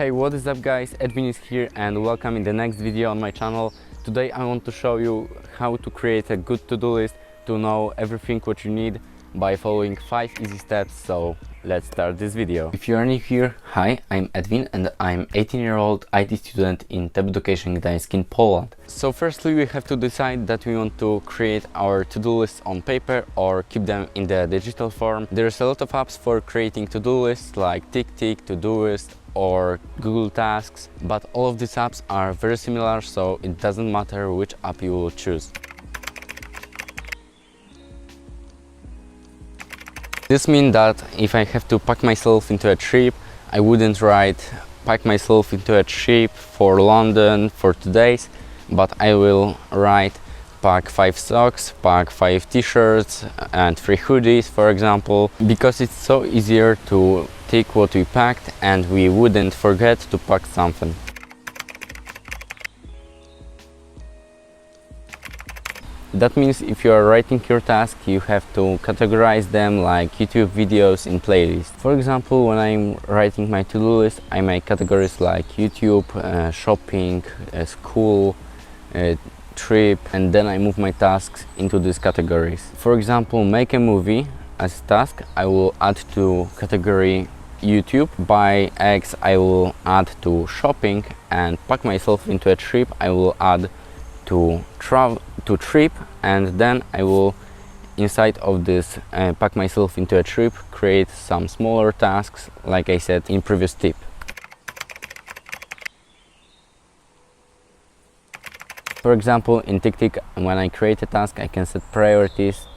Hey, what is up guys, Edwin is here and welcome in the next video on my channel. Today I want to show you how to create a good to-do list to know everything what you need by following 5 easy steps. So let's start this video. If you are new here, hi, I'm Edwin and I'm 18-year-old IT student in TEB Edukacja Gdańsk in Poland. So firstly we have to decide that we want to create our to-do lists on paper or keep them in the digital form. There's a lot of apps for creating to-do lists like TickTick, Todoist or Google Tasks, but all of these apps are very similar, so it doesn't matter which app you will choose. This means that if I have to pack myself into a trip, I wouldn't write pack myself into a trip for London for 2 days, but I will write pack 5 socks, pack 5 t-shirts and 3 hoodies, for example, because it's so easier to tick what we packed and we wouldn't forget to pack something. That means if you are writing your task, you have to categorize them like YouTube videos in playlists. For example, when I'm writing my to-do list, I make categories like YouTube, shopping, school, trip, and then I move my tasks into these categories. For example, make a movie as a task, I will add to category YouTube. By X I will add to shopping, and pack myself into a trip I will add to trip, and then I will inside of this pack myself into a trip create some smaller tasks like I said in previous tip. For example, in TickTick, when I create a task I can set priorities,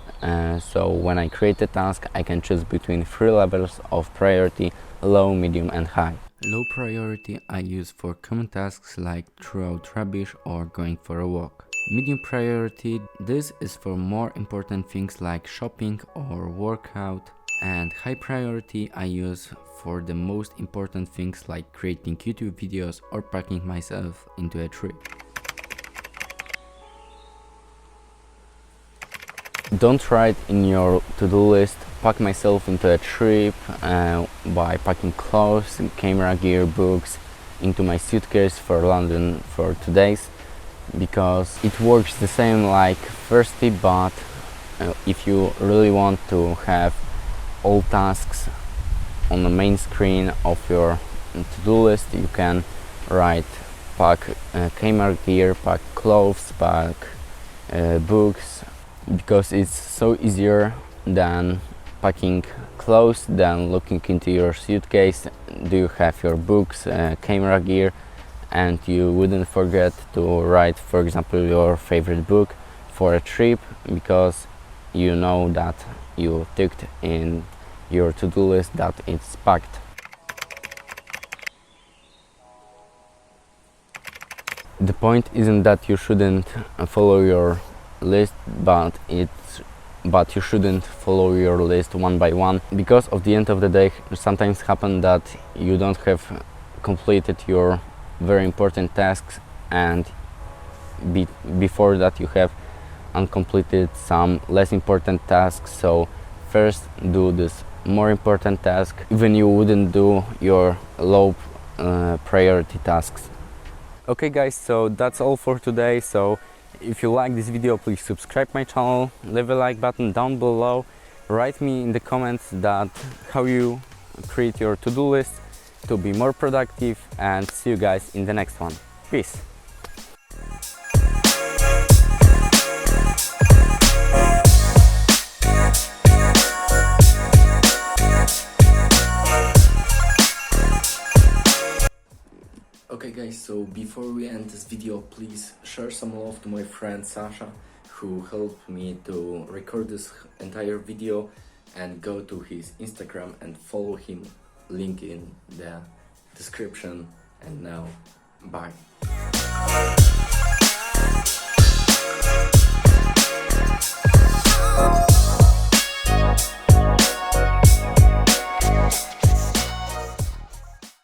so when I create a task I can choose between 3 levels of priority: low, medium and high. Low priority I use for common tasks like throw out rubbish or going for a walk. Medium priority, this is for more important things like shopping or workout. And high priority I use for the most important things like creating YouTube videos or packing myself into a trip. Don't write in your to-do list pack myself into a trip by packing clothes, camera gear, books into my suitcase for London for 2 days, because it works the same like first tip, but if you really want to have all tasks on the main screen of your to-do list, you can write pack camera gear, pack clothes, pack books, because it's so easier than packing clothes, than looking into your suitcase. Do you have your books, camera gear, and you wouldn't forget to write, for example, your favorite book for a trip, because you know that you ticked in your to-do list that it's packed. The point isn't that you shouldn't follow your list, but you shouldn't follow your list one by one, because of the end of the day sometimes happen that you don't have completed your very important tasks, and before that you have uncompleted some less important tasks. So first do this more important task, even you wouldn't do your low priority tasks. Okay guys, so that's all for today. So if you like this video, please subscribe my channel, leave a like button down below, write me in the comments that how you create your to-do list to be more productive, and see you guys in the next one. Peace. Okay guys, so before we end this video, please share some love to my friend Sasha, who helped me to record this entire video, and go to his Instagram and follow him, link in the description. And now, bye.